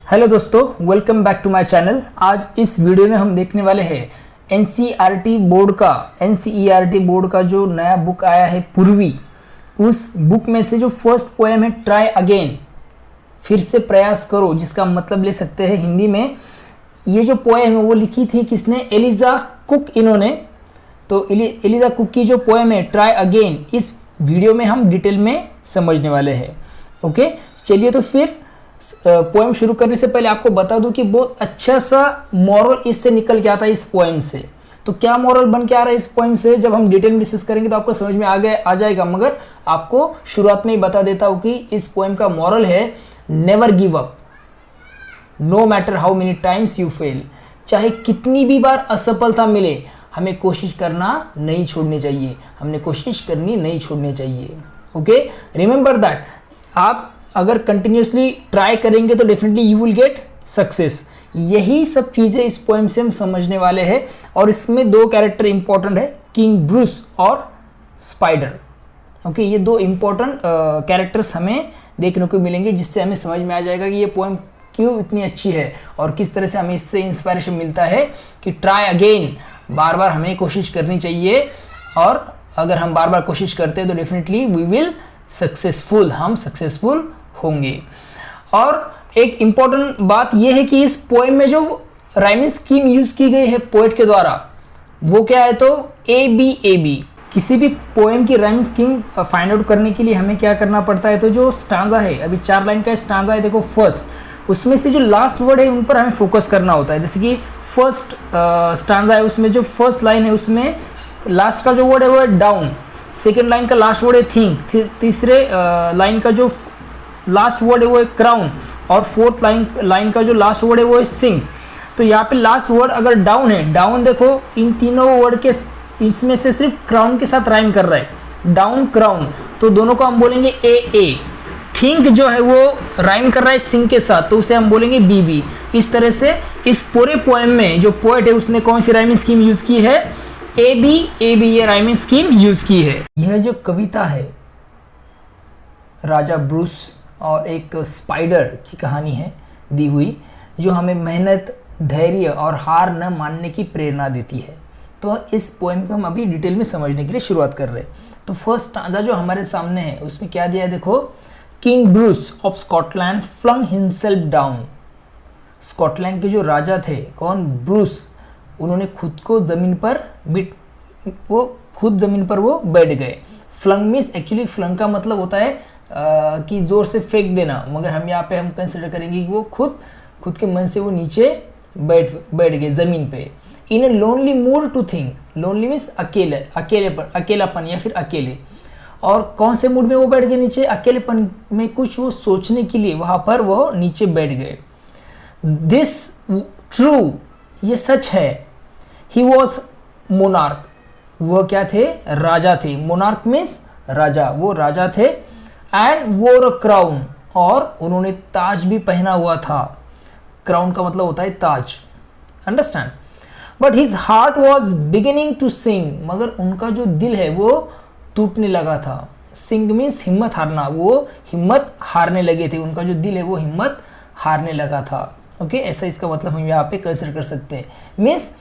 Hello दोस्तों, welcome back to my channel. आज इस वीडियो में हम देखने वाले हैं एनसीईआरटी बोर्ड का जो नया बुक आया है पूर्वी। उस बुक में से जो फर्स्ट पोएम है ट्राई अगेन, फिर से प्रयास करो, जिसका मतलब ले सकते हैं हिंदी में। ये जो पोएम है वो लिखी थी किसने? एलिजा कुक इन्होंने। तो एलिजा कुक की जो पोएम है ट्राई अगेन, इस वीडियो में हम डिटेल में समझने वाले हैं। ओके, चलिए तो फिर पोएम शुरू करने से पहले आपको बता दूं कि बहुत अच्छा सा मॉरल इससे निकल के आता है इस पोएम से। तो क्या मॉरल बन के आ रहा है इस पोएम से, जब हम डिटेल में डिस्कस करेंगे तो आपको समझ में आ जाएगा। मगर आपको शुरुआत में ही बता देता हूं कि इस पोएम का मॉरल है never give up, no matter how many times you fail. चाहे कितनी भी बार असफलता मिले, हमें कोशिश करना नहीं छोड़नी चाहिए, हमने कोशिश करनी नहीं छोड़नी चाहिए। Okay, remember that. आप अगर कंटिन्यूसली ट्राई करेंगे तो definitely you will get success. यही सब चीज़ें इस पोएम से हम समझने वाले हैं। और इसमें दो कैरेक्टर इंपॉर्टेंट है, किंग ब्रूस और स्पाइडर। ओके, ये दो इंपॉर्टेंट कैरेक्टर्स हमें देखने को मिलेंगे, जिससे हमें समझ में आ जाएगा कि ये पोएम क्यों इतनी अच्छी है और किस तरह से हमें इससे इंस्पायरेशन मिलता है कि ट्राई अगेन, बार बार हमें कोशिश करनी चाहिए। और अगर हम बार बार कोशिश करते हैं तो डेफिनेटली वी विल सक्सेसफुल, हम सक्सेसफुल होंगे। और एक इंपॉर्टेंट बात यह है कि इस पोएम में जो राइमिंग स्कीम यूज की गई है पोएट के द्वारा, वो क्या है? तो ABAB। किसी भी पोएम की राइमिंग स्कीम फाइंड आउट करने के लिए हमें क्या करना पड़ता है? तो जो स्टांजा है, अभी 4 लाइन का स्टांजा है, देखो फर्स्ट, उसमें से जो लास्ट वर्ड है उन पर हमें फोकस करना होता है। जैसे कि फर्स्ट स्टांजा है, उसमें जो फर्स्ट लाइन है उसमें लास्ट का जो वर्ड है वो है डाउन, सेकेंड लाइन का लास्ट वर्ड है थिंक, तीसरे लाइन का जो लास्ट वर्ड है वो है क्राउन, और फोर्थ लाइन का जो लास्ट वर्ड है वो है सिंग। तो यहाँ पे लास्ट वर्ड अगर डाउन है, डाउन देखो इन तीनों वर्ड के इसमें से सिर्फ क्राउन के साथ राइम कर रहा है, डाउन क्राउन, तो दोनों को हम बोलेंगे AA। थिंक जो है वो राइम कर रहा है सिंग के साथ, तो उसे हम बोलेंगे BB। इस तरह से इस पूरे पोएम में जो पोएट है उसने कौन सी राइमिंग स्कीम यूज की है? AB ये राइमिंग स्कीम यूज की है। यह जो कविता है राजा ब्रूस और एक स्पाइडर की कहानी है दी हुई, जो हमें मेहनत, धैर्य और हार न मानने की प्रेरणा देती है। तो इस पोएम को हम अभी डिटेल में समझने के लिए शुरुआत कर रहे हैं। तो फर्स्ट स्टांजा जो हमारे सामने है उसमें क्या दिया है? देखो, king Bruce of Scotland flung himself down. Scotland के जो राजा थे, कौन? ब्रूस, उन्होंने खुद को जमीन पर जमीन पर वो बैठ गए। फ्लंग मीन्स, एक्चुअली फ्लंग का मतलब होता है कि जोर से फेंक देना, मगर हम यहाँ पे हम कंसिडर करेंगे कि वो खुद के मन से वो नीचे बैठ गए जमीन पे। In a lonely mood to think, lonely means अकेलापन या फिर अकेले। और कौन से मूड में वो बैठ गए नीचे? अकेलेपन में कुछ वो सोचने के लिए वहां पर वो नीचे बैठ गए। दिस ट्रू, ये सच है। ही वॉज मोनार्क, वो क्या थे? राजा थे। मोनार्क मीन्स राजा, वो राजा थे। एंड वोर अ क्राउन, और उन्होंने ताज भी पहना हुआ था। क्राउन का मतलब होता है ताज, understand. But his heart was beginning to sing, मगर उनका जो दिल है वो टूटने लगा था। सिंग मीन्स हिम्मत हारना, वो हिम्मत हारने लगे थे, उनका जो दिल है वो हिम्मत हारने लगा था। ओके, ऐसा इसका मतलब हम यहाँ पे कंसिडर कर सकते हैं। मीन्स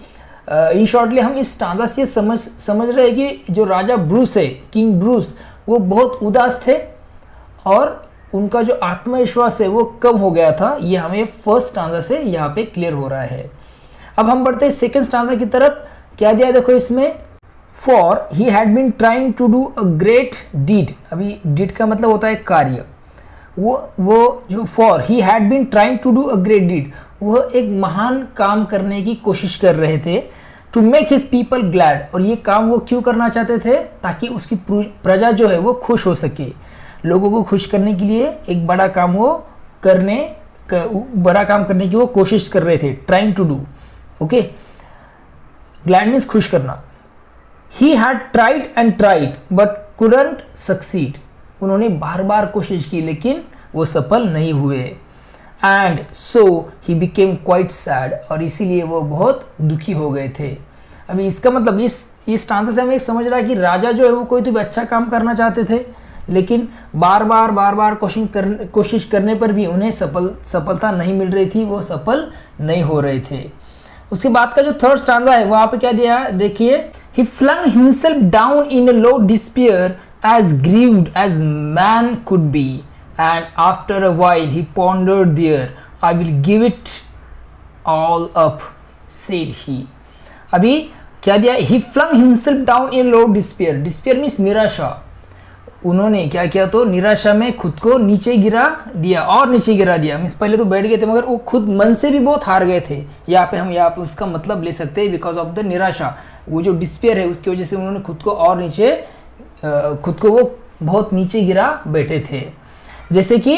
इन शॉर्टली हम इस स्टांजा से समझ रहे हैं कि जो राजा ब्रूस है, किंग ब्रूस, वो बहुत उदास थे और उनका जो आत्मविश्वास है वो कम हो गया था। ये हमें फर्स्ट स्टांजा से यहाँ पे क्लियर हो रहा है। अब हम बढ़ते हैं सेकंड स्टांजा की तरफ। क्या दिया है देखो इसमें? For he had been trying to do a great deed. अभी डीड का मतलब होता है कार्य। वो जो for he had been trying to do a great deed, वह एक महान काम करने की कोशिश कर रहे थे। To make his people glad, और ये काम वो क्यों करना चाहते थे? ताकि उसकी प्रजा जो है वो खुश हो सके। लोगों को खुश करने के लिए एक बड़ा काम करने की वो कोशिश कर रहे थे। Trying to do, okay, glad means खुश करना। He had tried and tried but couldn't succeed, उन्होंने बार बार कोशिश की लेकिन वो सफल नहीं हुए। And so he became quite sad, और इसीलिए वो बहुत दुखी हो गए थे। अभी इसका मतलब इस स्टांस से हमें समझ रहा है कि राजा जो है वो कोई तो भी अच्छा काम करना चाहते थे, लेकिन बार बार कोशिश करने पर भी उन्हें सफलता नहीं मिल रही थी, वो सफल नहीं हो रहे थे। उसके बाद का जो थर्ड स्टांजा है वहां पे क्या दिया है देखिए, he flung himself down in a low despair as grieved as man could be, and after a while he pondered there, I will give it all up, said he. अभी क्या दिया, he flung himself down in low despair. Despair means निराशा। उन्होंने क्या किया, तो निराशा में खुद को नीचे गिरा दिया और नीचे गिरा दिया। मीन्स पहले तो बैठ गए थे मगर वो खुद मन से भी बहुत हार गए थे। यहाँ पे उसका मतलब ले सकते हैं बिकॉज ऑफ द निराशा, वो जो डिस्पेयर है उसकी वजह से उन्होंने खुद को और नीचे, खुद को वो बहुत नीचे गिरा बैठे थे। जैसे कि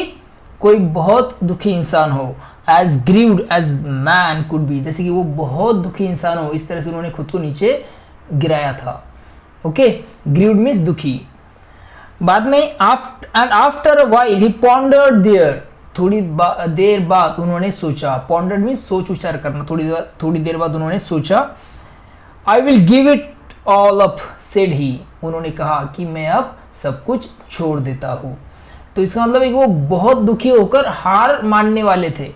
कोई बहुत दुखी इंसान हो, as grieved as man could be, जैसे कि वो बहुत दुखी इंसान हो, इस तरह से उन्होंने खुद को नीचे गिराया था। ओके, ग्रीव्ड मीन्स दुखी। बाद में and after a while he pondered there, थोड़ी देर बाद उन्होंने सोचा। पॉन्डर्ड मीन्स सोच विचार करना। थोड़ी देर बाद उन्होंने सोचा। I will give it all up, said he, उन्होंने कहा कि मैं अब सब कुछ छोड़ देता हूँ। तो इसका मतलब है कि वो बहुत दुखी होकर हार मानने वाले थे।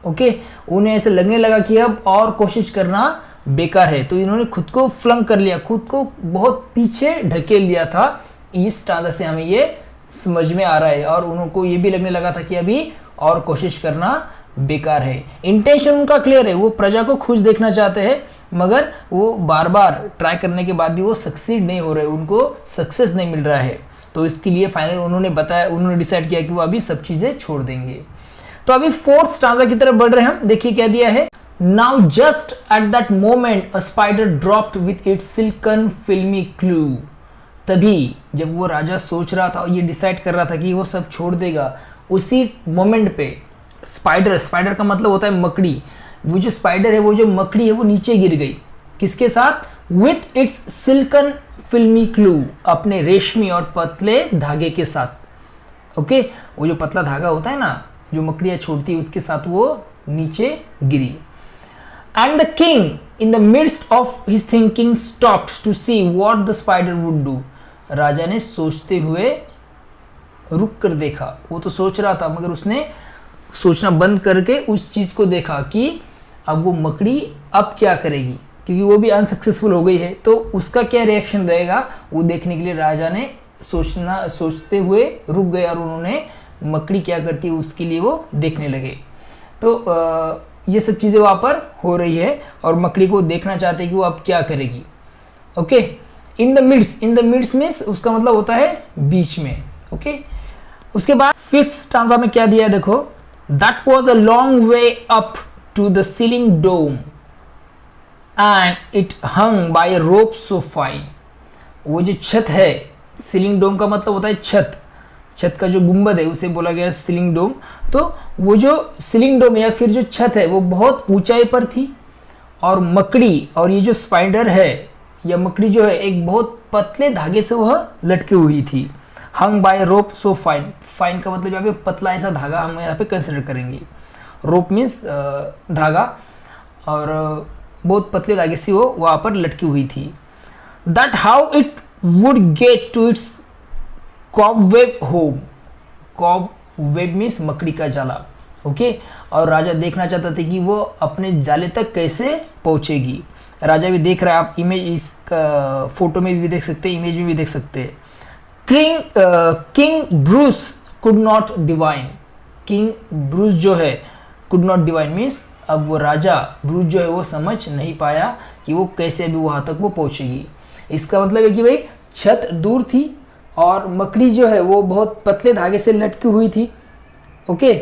ओके, उन्हें ऐसे लगने लगा कि अब और कोशिश करना बेकार है, तो इन्होंने खुद को फ्लंग कर लिया, खुद को बहुत पीछे ढकेल लिया था। इस स्टांजा से हमें ये समझ में आ रहा है, और उनको ये भी लगने लगा था कि अभी और कोशिश करना बेकार है। इंटेंशन उनका क्लियर है, वो प्रजा को खुश देखना चाहते हैं, मगर वो बार बार ट्राई करने के बाद भी वो सक्सीड नहीं हो रहे, उनको सक्सेस नहीं मिल रहा है। तो इसके लिए फाइनल उन्होंने डिसाइड किया कि वो अभी सब चीजें छोड़ देंगे। तो अभी फोर्थ स्टांजा की तरफ बढ़ रहे हैं हम। देखिए क्या दिया है, now just at that moment a spider dropped with its silken फिल्मी क्लू। तभी जब वो राजा सोच रहा था और ये डिसाइड कर रहा था कि वो सब छोड़ देगा, उसी मोमेंट पे स्पाइडर का मतलब होता है मकड़ी, वो जो स्पाइडर है, वो जो मकड़ी है, वो नीचे गिर गई। किसके साथ, विथ इट्स सिल्कन फिल्मी क्लू, अपने रेशमी और पतले धागे के साथ। ओके, वो जो पतला धागा होता है ना जो मकड़ियाँ छोड़ती है, उसके साथ वो नीचे गिरी। And the king in the midst of his thinking stopped to see what the spider would do. राजा ने सोचते हुए रुक कर देखा। वो तो सोच रहा था मगर उसने सोचना बंद करके उस चीज को देखा कि अब वो मकड़ी अब क्या करेगी, क्योंकि वो भी अनसक्सेसफुल हो गई है, तो उसका क्या रिएक्शन रहेगा वो देखने के लिए राजा ने सोचते हुए रुक गए, और उन्होंने मकड़ी क्या करती है उसके लिए वो देखने लगे। तो ये सब चीज़ें वहाँ पर हो रही है और मकड़ी को देखना चाहते हैं कि वो अब क्या करेगी। Okay, in the midst means उसका मतलब होता है बीच में। ओके, उसके बाद फिफ्थ स्टांजा में क्या दिया है देखो, That was a long way up to the ceiling dome, and it hung by a rope so fine. वो जो छत है, सीलिंग डोम का मतलब होता है छत का जो गुंबद है उसे बोला गया सीलिंग डोम। तो वो जो सीलिंग डोम या फिर जो छत है वो बहुत ऊंचाई पर थी, और मकड़ी और ये जो स्पाइडर है या मकड़ी जो है एक बहुत पतले धागे से वह लटकी हुई थी। हंग बाय रोप सो फाइन का मतलब यहाँ पे पतला ऐसा धागा हम यहाँ पे कंसिडर करेंगे। रोप मीन्स धागा, और बहुत पतले धागे से वो वहाँ पर लटकी हुई थी। That how it would get to its cobweb home. Cobweb means मकड़ी का जाला। ओके, और राजा देखना चाहता था कि वो अपने जाले तक कैसे पहुँचेगी। राजा भी देख रहा है, आप इमेज इस फोटो में भी देख सकते हैं, इमेज में भी देख सकते हैं। King Bruce could not divine. King Bruce जो है कुड नॉट डिवाइन मीन्स अब वो राजा ब्रूस जो है वो समझ नहीं पाया कि वो कैसे अभी वहाँ तक वो पहुँचेगी। इसका मतलब है कि भाई छत दूर थी और मकड़ी जो है वो बहुत पतले धागे से लटकी हुई थी। ओके,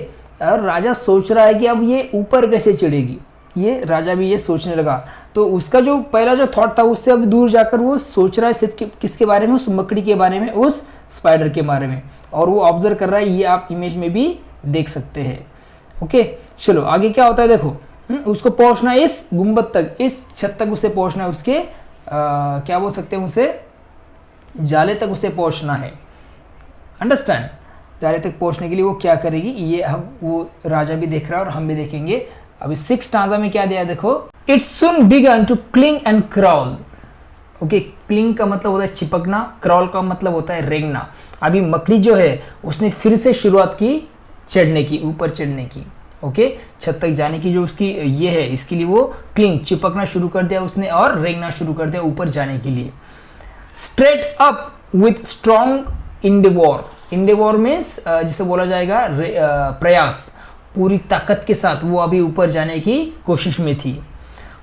और राजा सोच रहा है कि अब ये ऊपर कैसे चढ़ेगी, ये राजा भी ये सोचने लगा। तो उसका जो पहला जो थॉट था उससे अब दूर जाकर वो सोच रहा है सिर्फ किसके बारे में, उस मकड़ी के बारे में, उस स्पाइडर के बारे में, और वो ऑब्जर्व कर रहा है। ये आप इमेज में भी देख सकते हैं। ओके, चलो आगे क्या होता है देखो। उसको पहुंचना है इस गुंबद तक, इस छत तक उसे पहुंचना है, उसके क्या बोल सकते हैं, उसे जाले तक उसे पहुंचना है। अंडरस्टैंड, जाले तक पहुंचने के लिए वो क्या करेगी ये हम वो राजा भी देख रहा है और हम भी देखेंगे। अभी 6th स्टांजा में क्या दिया देखो, it soon began to cling and crawl. Okay, cling का मतलब होता है चिपकना, क्रॉल का मतलब होता है रेंगना। अभी मकड़ी जो है उसने फिर से शुरुआत की चढ़ने की, ऊपर चढ़ने की, ओके, छत तक जाने की जो उसकी ये है, इसके लिए वो क्लिंग चिपकना शुरू कर दिया उसने और रेंगना शुरू कर दिया ऊपर जाने के लिए। Straight up with strong endeavour, endeavour means जिसे बोला जाएगा प्रयास, पूरी ताकत के साथ वो अभी ऊपर जाने की कोशिश में थी।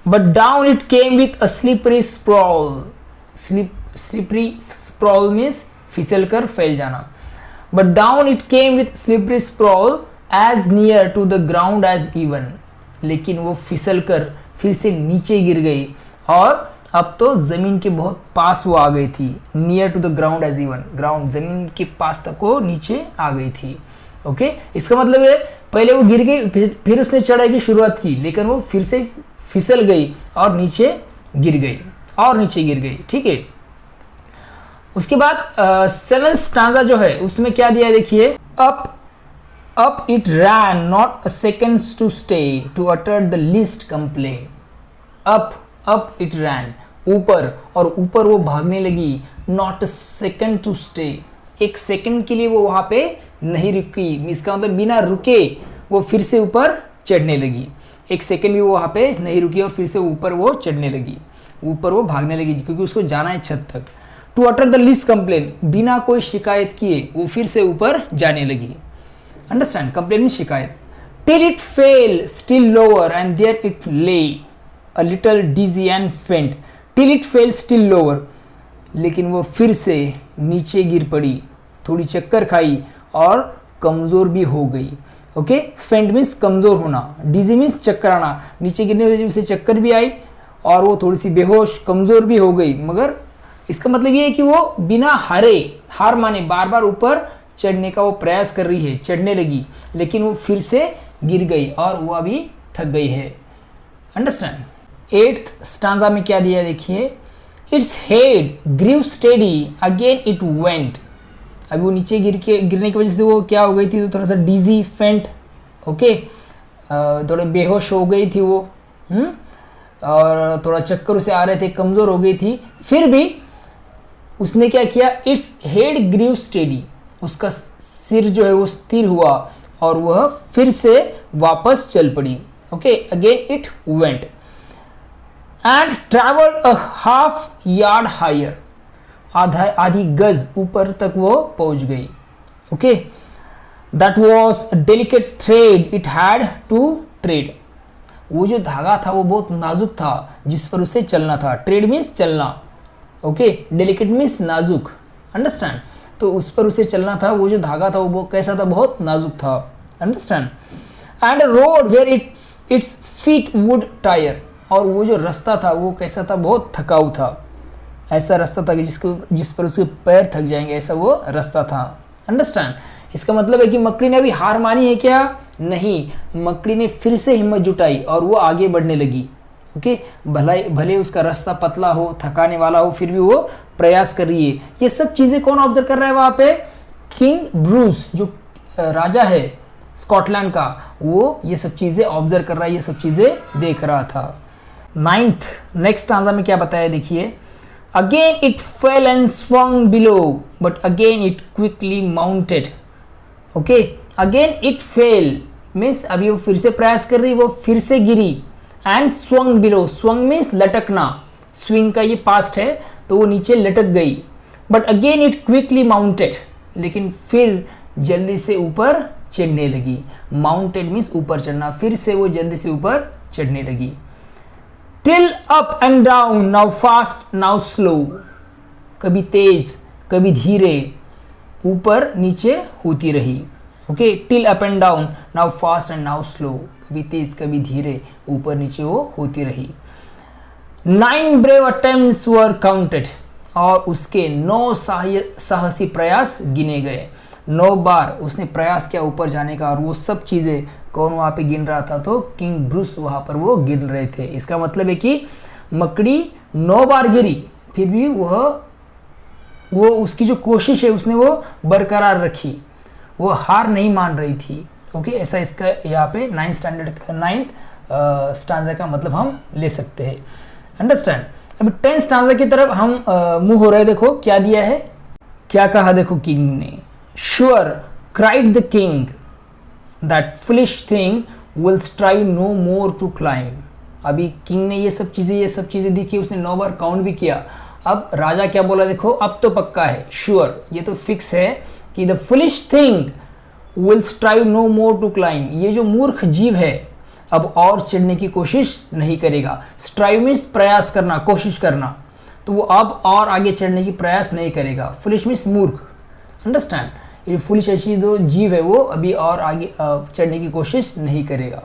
But down it came with a slippery sprawl, slippery sprawl means फिसल कर फैल जाना। But down it came with slippery sprawl as near to the ground as even, लेकिन वो फिसल कर फिर से नीचे गिर गई और अब तो जमीन के बहुत पास वो आ गई थी। Near to the ground as even, ground जमीन के पास तक वो नीचे आ गई थी। ओके, इसका मतलब है पहले वो गिर गई, फिर उसने चढ़ाई की शुरुआत की, लेकिन वो फिर से फिसल गई और नीचे गिर गई और नीचे गिर गई। ठीक है, उसके बाद सेवेंथ स्टांजा जो है उसमें क्या दिया है देखिए, up it ran not a seconds to stay to utter the least complain. Up it ran, ऊपर, और ऊपर वो भागने लगी, not a second to stay, एक सेकंड के लिए वो वहां पे नहीं रुकी, इसका मतलब बिना रुके वो फिर से ऊपर चढ़ने लगी। एक सेकंड भी वो वहां पे नहीं रुकी और फिर से ऊपर वो चढ़ने लगी, ऊपर वो भागने लगी क्योंकि उसको जाना है छत तक। To utter the least complain, बिना कोई शिकायत किए वो फिर से ऊपर जाने लगी। अंडरस्टैंड, कंप्लेन में शिकायत। Till it fell still lower and there it lay a little dizzy and faint. Till it fell still lower, लेकिन वो फिर से नीचे गिर पड़ी, थोड़ी चक्कर खाई और कमजोर भी हो गई। ओके, फेंट मीन्स कमजोर होना, डिजी मीन्स चक्कर आना, नीचे गिरने की वजह से चक्कर भी आई और वो थोड़ी सी बेहोश कमजोर भी हो गई। मगर इसका मतलब ये है कि वो बिना हार माने बार बार ऊपर चढ़ने का वो प्रयास कर रही है, चढ़ने लगी, लेकिन वो फिर से गिर गई और वो अभी थक गई है। अंडरस्टैंड। एट्थ स्टांजा में क्या दिया है देखिए, its head grew steady again it went. अभी वो नीचे गिरने की वजह से वो क्या हो गई थी, तो थोड़ा सा डिजी फेंट, ओके, थोड़े बेहोश हो गई थी वो, और थोड़ा चक्कर उसे आ रहे थे, कमजोर हो गई थी। फिर भी उसने क्या किया, इट्स हेड ग्रीव स्टेडी, उसका सिर जो है वो स्थिर हुआ और वह फिर से वापस चल पड़ी। Okay, again it went and travelled a half yard higher, आधी गज ऊपर तक वो पहुंच गई। Okay, that was a delicate thread it had to tread. वो जो धागा था वो बहुत नाजुक था जिस पर उसे चलना था। ट्रेड मीन्स चलना, ओके, डेलिकेट मीन्स नाजुक। अंडरस्टैंड, तो उस पर उसे चलना था, वो जो धागा था वो कैसा था, बहुत नाजुक था। Understand. And road where its feet would tire, और वो जो रास्ता था वो कैसा था, बहुत थकाऊ था। ऐसा रास्ता था कि जिस पर उसके पैर थक जाएंगे, ऐसा वो रास्ता था। अंडरस्टैंड। इसका मतलब है कि मकड़ी ने अभी हार मानी है क्या, नहीं, मकड़ी ने फिर से हिम्मत जुटाई और वो आगे बढ़ने लगी। ओके, भले उसका रास्ता पतला हो, थकाने वाला हो, फिर भी वो प्रयास कर रही है। ये सब चीजें कौन ऑब्जर्व कर रहा है वहां पे, किंग ब्रूस जो राजा है स्कॉटलैंड का, वो ये सब चीजें ऑब्जर्व कर रहा है, ये सब चीजें देख रहा था। नाइन्थ नेक्स्ट आंसर में क्या बताया देखिए, again it fail and swung below but again it quickly mounted. Okay, again it fail means अभी वो फिर से प्रयास कर रही, वो फिर से गिरी। And swung below, swung means लटकना, स्विंग का ये पास्ट है, तो वो नीचे लटक गई। But again it quickly mounted, लेकिन फिर जल्दी से ऊपर चढ़ने लगी। माउंटेड मीन्स ऊपर चढ़ना, फिर से वो जल्दी से ऊपर चढ़ने लगी। Till up and down now fast now slow, कभी तेज कभी धीरे, ऊपर नीचे होती रही। Okay, till up and down now fast and now slow, कभी तेज कभी धीरे, ऊपर नीचे वो होती रही। 9 ब्रेव अटेम्प्ट्स वर काउंटेड, और उसके 9 साहसी प्रयास गिने गए। 9 बार उसने प्रयास किया ऊपर जाने का, और वो सब चीजें कौन वहां पे गिन रहा था, तो किंग ब्रूस वहां पर वो गिन रहे थे। इसका मतलब है कि मकड़ी 9 बार गिरी, फिर भी वो उसकी जो कोशिश है उसने वो बरकरार रखी, वो हार नहीं मान रही थी। ओके, ऐसा इसका यहाँ पे 9th स्टांजा का मतलब हम ले सकते हैं। अंडरस्टैंड। अब 10th स्टांजा की तरफ हम मूव हो रहे हैं। देखो क्या दिया है, क्या कहा देखो किंग ने, sure cried the king that foolish thing will strive no more to climb. अभी किंग ने ये सब चीजें देखी, उसने 9 बार काउंट भी किया। अब राजा क्या बोला देखो, अब तो पक्का है, श्योर, ये तो फिक्स है कि the foolish thing will strive no more to climb, ये जो मूर्ख जीव है अब और चढ़ने की कोशिश नहीं करेगा। स्ट्राइव मीन्स प्रयास करना, कोशिश करना, तो वो अब और आगे चढ़ने की प्रयास नहीं करेगा। फुलिश मीन्स मूर्ख, अंडरस्टैंड, ये फुलिश ऐसी जो जीव है वो अभी और आगे चढ़ने की कोशिश नहीं करेगा,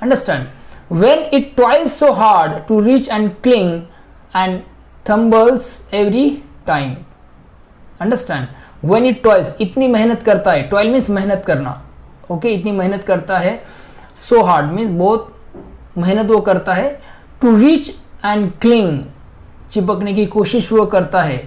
understand. When it toils so hard to reach and cling and tumbles every time, understand, when it toils, इतनी मेहनत करता है, toil means मेहनत करना, ओके, इतनी मेहनत करता है, so hard means बहुत मेहनत वो करता है, to reach and cling, चिपकने की कोशिश वो करता है,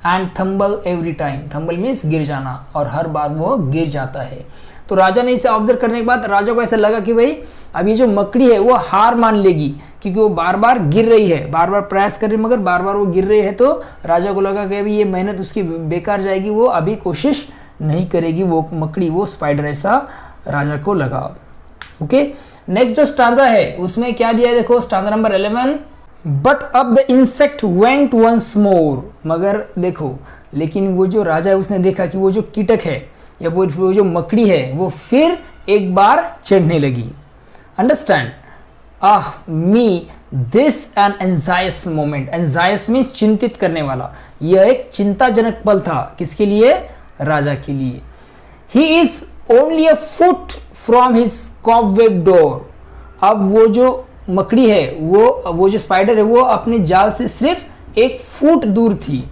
and tumble every time, tumble means गिर जाना, और हर बार वो गिर जाता है। तो राजा ने इसे ऑब्जर्व करने के बाद राजा को ऐसा लगा कि भाई अब ये जो मकड़ी है वो हार मान लेगी, क्योंकि वो बार बार गिर रही है, बार बार प्रयास कर रही है, मगर बार बार वो गिर रही है। तो राजा को लगा कि अभी ये मेहनत उसकी बेकार जाएगी, वो अभी कोशिश नहीं करेगी वो मकड़ी, वो स्पाइडर, ऐसा राजा को लगा। ओके, नेक्स्ट जो स्टांजा है उसमें क्या दिया है देखो, stanza number 11, but up the insect went once more, मगर देखो, लेकिन वो जो राजा है उसने देखा कि वो जो कीटक है या वो जो मकड़ी है वो फिर एक बार चढ़ने लगी, understand. Me this an anxious moment, anxious means चिंतित करने वाला, यह एक चिंताजनक पल था, किसके लिए, राजा के लिए। He is only a foot from his cobweb door, अब वो जो मकड़ी है वो जो स्पाइडर है वो अपने जाल से सिर्फ 1 फुट दूर थी।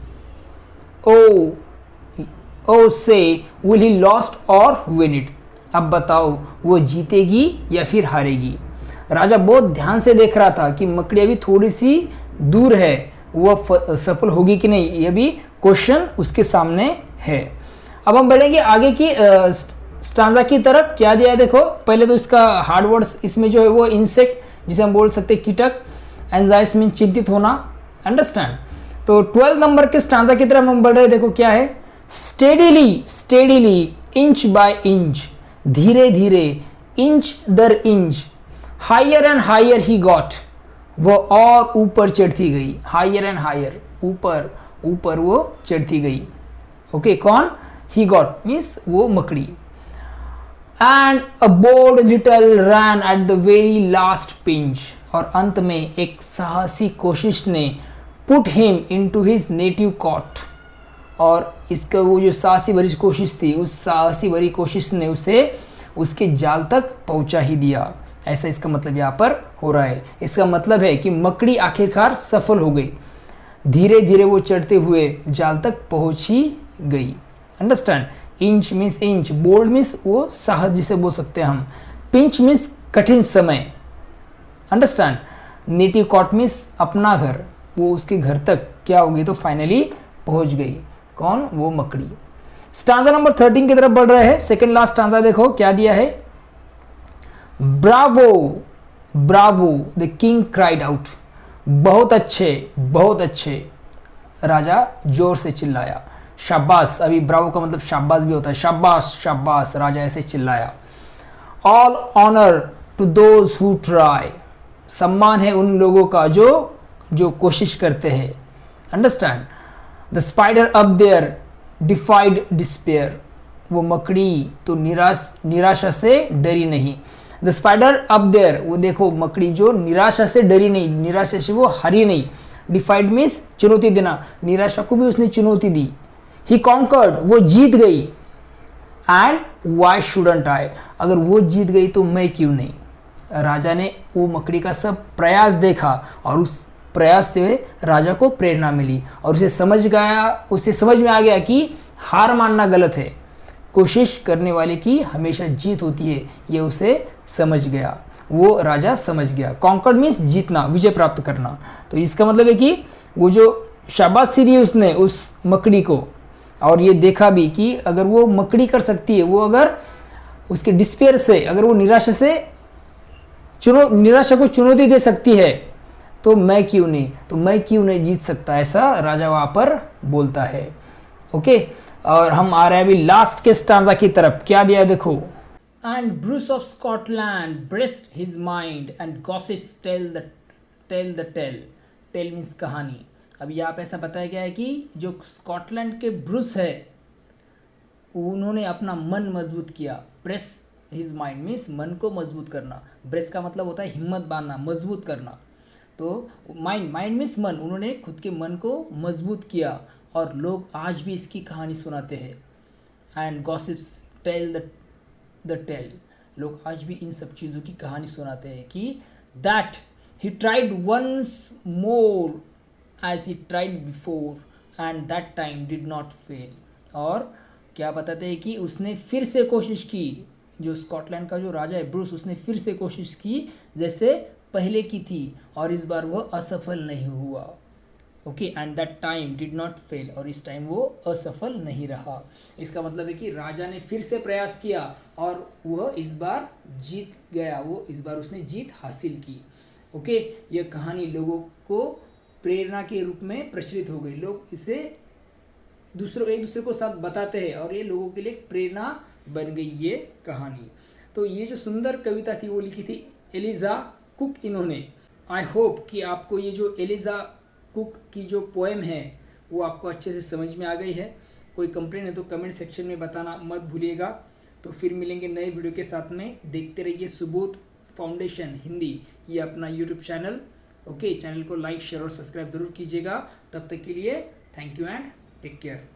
ओ से विल ही लॉस्ट और विन इट, अब बताओ वो जीतेगी या फिर हारेगी। राजा बहुत ध्यान से देख रहा था कि मकड़ी अभी थोड़ी सी दूर है, वह सफल होगी कि नहीं, ये भी क्वेश्चन उसके सामने है। अब हम बढ़ेंगे आगे की स्टांजा की तरफ। क्या दिया है देखो, पहले तो इसका हार्ड वर्ड्स इसमें जो है वो इंसेक्ट, जिसे हम बोल सकते हैं कीटक, एंजाइस मीन चिंतित होना, अंडरस्टैंड। तो 12 नंबर के स्टांजा की तरफ हम बढ़ रहे, देखो क्या है, स्टेडिली इंच बाय इंच, धीरे धीरे इंच दर इंच, higher and higher he got, वो और ऊपर चढ़ती गई, हायर एंड हायर, ऊपर ऊपर वो चढ़ती गई। ओके, कौन, ही गॉट मीन्स वो मकड़ी। And a bold little run at the very last pinch, और अंत में एक साहसी कोशिश ने put him into his native cot, और इसका वो जो साहसी भरी कोशिश थी, उस साहसी भरी कोशिश ने उसे उसके जाल तक पहुंचा ही दिया। ऐसा इसका मतलब यहाँ पर हो रहा है। इसका मतलब है कि मकड़ी आखिरकार सफल हो गई, धीरे धीरे वो चढ़ते हुए जाल तक पहुंच ही गई, understand. Inch means inch, bold means वो साहस जिसे बोल सकते हैं हम, पिंच मीन्स कठिन समय, अंडरस्टैंड। नेटिव कॉट मीन्स अपना घर, वो उसके घर तक क्या हो गई, तो फाइनली पहुंच गई, कौन, वो मकड़ी। स्टांजा नंबर 13 की तरफ बढ़ रहे हैं। सेकंड लास्ट स्टांजा देखो क्या दिया है, Bravo Bravo the king cried out, बहुत अच्छे बहुत अच्छे, राजा जोर से चिल्लाया। शाबाश, अभी ब्रावो का मतलब शाबाश भी होता है, शाबाश शाबाश, राजा ऐसे चिल्लाया। All honour to those who try, सम्मान है उन लोगों का जो कोशिश करते हैं, understand. The spider up there defied despair, वो मकड़ी तो निराशा से डरी नहीं। द स्पाइडर अप देयर, वो देखो मकड़ी जो निराशा से डरी नहीं, निराशा से वो हारी नहीं। डिफाइड मीन्स चुनौती देना, निराशा को भी उसने चुनौती दी। ही कॉन्कर्ड, वो जीत गई। एंड वाई शुडंट आई, अगर वो जीत गई तो मैं क्यों नहीं। राजा ने वो मकड़ी का सब प्रयास देखा और उस प्रयास से राजा को प्रेरणा मिली और उसे समझ में आ गया कि हार मानना गलत है, कोशिश करने वाले की हमेशा जीत होती है, ये उसे समझ गया, वो राजा समझ गया। कॉन्कर्ड मीन्स जीतना, विजय प्राप्त करना। तो इसका मतलब है कि वो जो शाबाशी दी उसने उस मकड़ी को, और ये देखा भी कि अगर वो मकड़ी कर सकती है, वो अगर उसके डिस्पेयर से, अगर वो निराशा को चुनौती दे सकती है, तो मैं क्यों नहीं जीत सकता, ऐसा राजा वहाँ पर बोलता है। ओके, और हम आ रहे हैं अभी लास्ट के स्टांजा की तरफ। क्या दिया है देखो। And Bruce of Scotland braced his mind and gossips tell the tale means कहानी। अब यहाँ पे ऐसा बताया गया है कि जो स्कॉटलैंड के ब्रूस है उन्होंने अपना मन मजबूत किया। ब्रेस हिज माइंड मीन्स मन को मजबूत करना। ब्रेस का मतलब होता है हिम्मत बांधना, मजबूत करना। तो माइंड मीन्स मन, उन्होंने खुद के मन को मजबूत किया और लोग आज भी इसकी कहानी सुनाते हैं। And gossips tell the tale, लोग आज भी इन सब चीज़ों की कहानी सुनाते हैं कि that he tried once more as he tried before and that time did not fail. और क्या बताते हैं कि उसने फिर से कोशिश की, जो स्कॉटलैंड का जो राजा है ब्रूस, उसने फिर से कोशिश की जैसे पहले की थी और इस बार वह असफल नहीं हुआ। Okay, and that time did not fail, और इस टाइम वो असफल नहीं रहा। इसका मतलब है कि राजा ने फिर से प्रयास किया और वह इस बार जीत गया, वो इस बार उसने जीत हासिल की। ओके, यह कहानी लोगों को प्रेरणा के रूप में प्रचलित हो गई। लोग इसे एक दूसरे को साथ बताते हैं और ये लोगों के लिए प्रेरणा बन गई ये कहानी। तो ये जो सुंदर कविता थी वो लिखी थी एलिजा कुक इन्होंने। आई होप कि आपको ये जो एलिजा कुक की जो पोएम है वो आपको अच्छे से समझ में आ गई है। कोई कंप्लेन है तो कमेंट सेक्शन में बताना मत भूलिएगा। तो फिर मिलेंगे नए वीडियो के साथ में। देखते रहिए सुबोध फाउंडेशन हिंदी, ये अपना यूट्यूब चैनल। ओके, चैनल को लाइक शेयर और सब्सक्राइब ज़रूर कीजिएगा। तब तक के लिए thank you and take care.